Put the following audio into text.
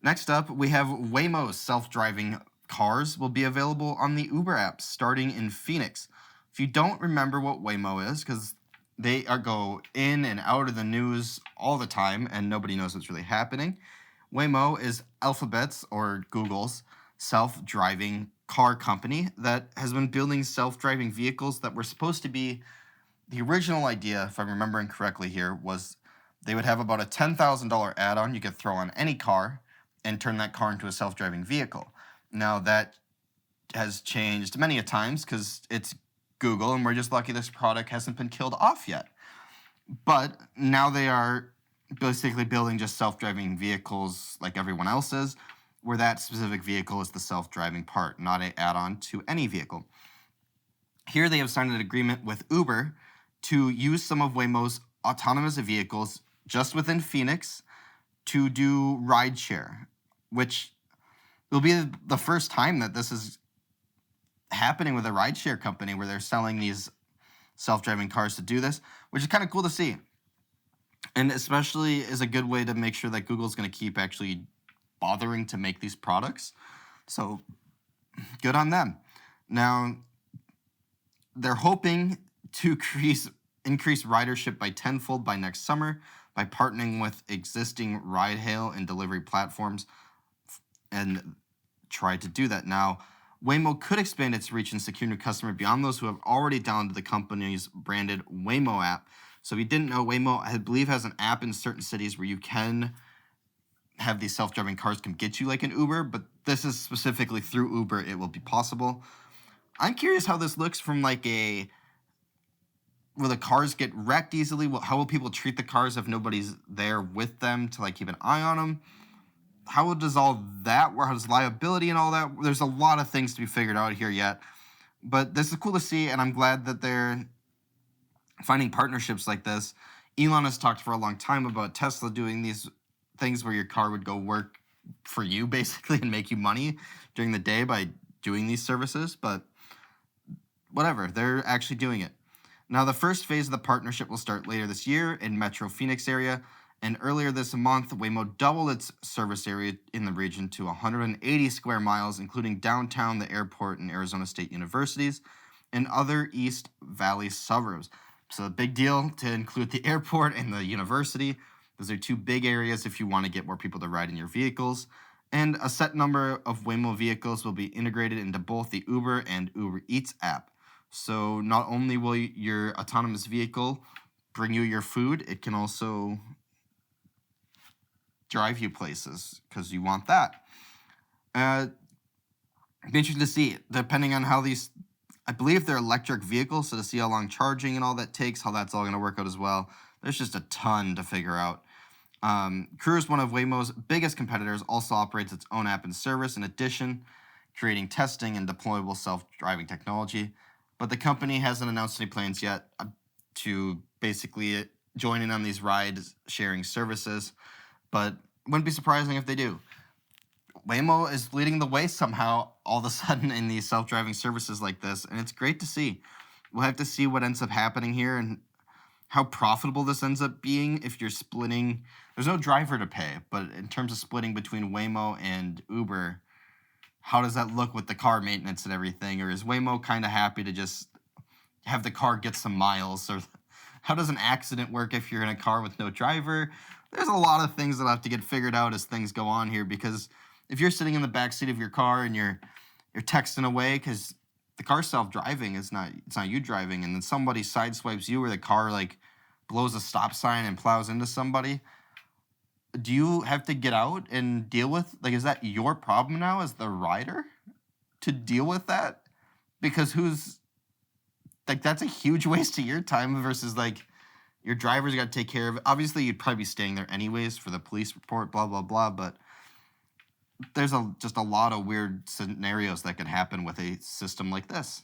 Next up, we have Waymo's self-driving cars will be available on the Uber app starting in Phoenix. If you don't remember what Waymo is, because they are go in and out of the news all the time and nobody knows what's really happening. Waymo is Alphabet's or Google's self-driving car company that has been building self-driving vehicles that were supposed to be the original idea, if I'm remembering correctly here, was they would have about a $10,000 add-on you could throw on any car and turn that car into a self-driving vehicle. Now that has changed many a times because it's Google and we're just lucky this product hasn't been killed off yet. But now they are basically building just self-driving vehicles like everyone else is, where that specific vehicle is the self-driving part, not an add-on to any vehicle. Here they have signed an agreement with Uber to use some of Waymo's autonomous vehicles just within Phoenix to do rideshare, which will be the first time that this is happening with a rideshare company where they're selling these self-driving cars to do this, which is kind of cool to see. And especially is a good way to make sure that Google's going to keep actually bothering to make these products. So good on them. Now, they're hoping to increase ridership by tenfold by next summer by partnering with existing ride hail and delivery platforms and try to do that. Now, Waymo could expand its reach and secure new customer beyond those who have already downloaded the company's branded Waymo app. So if you didn't know, Waymo, I believe, has an app in certain cities where you can have these self-driving cars come get you like an Uber, but this is specifically through Uber. It will be possible. I'm curious how this looks from like a will the cars get wrecked easily? How will people treat the cars if nobody's there with them to like keep an eye on them? How does all that work? How does liability and all that? There's a lot of things to be figured out here yet, but this is cool to see, and I'm glad that they're finding partnerships like this. Elon has talked for a long time about Tesla doing these things where your car would go work for you basically and make you money during the day by doing these services, but whatever, they're actually doing it. Now, the first phase of the partnership will start later this year in Metro Phoenix area, and earlier this month, Waymo doubled its service area in the region to 180 square miles, including downtown, the airport, and Arizona State Universities, and other East Valley suburbs. So a big deal to include the airport and the university. Those are two big areas if you want to get more people to ride in your vehicles. And a set number of Waymo vehicles will be integrated into both the Uber and Uber Eats app. So not only will your autonomous vehicle bring you your food, it can also drive you places because you want that. Be interesting to see, depending on how these, I believe they're electric vehicles, so to see how long charging and all that takes, how that's all going to work out as well. There's just a ton to figure out. Cruise, one of Waymo's biggest competitors, also operates its own app and service in addition, creating testing and deployable self-driving technology. But the company hasn't announced any plans yet to basically join in on these ride-sharing services, but wouldn't be surprising if they do. Waymo is leading the way somehow all of a sudden in these self-driving services like this, and it's great to see. We'll have to see what ends up happening here and how profitable this ends up being if you're splitting. There's no driver to pay, but in terms of splitting between Waymo and Uber, how does that look with the car maintenance and everything? Or is Waymo kind of happy to just have the car get some miles? Or how does an accident work if you're in a car with no driver? There's a lot of things that have to get figured out as things go on here, because if you're sitting in the back seat of your car and you're texting away because the car's self-driving, it's not you driving, and then somebody sideswipes you or the car like blows a stop sign and plows into somebody, do you have to get out and deal with, like, is that your problem now as the rider to deal with that? Because who's, like, that's a huge waste of your time versus, like, your driver's got to take care of it. Obviously, you'd probably be staying there anyways for the police report, blah, blah, blah, but there's just a lot of weird scenarios that could happen with a system like this.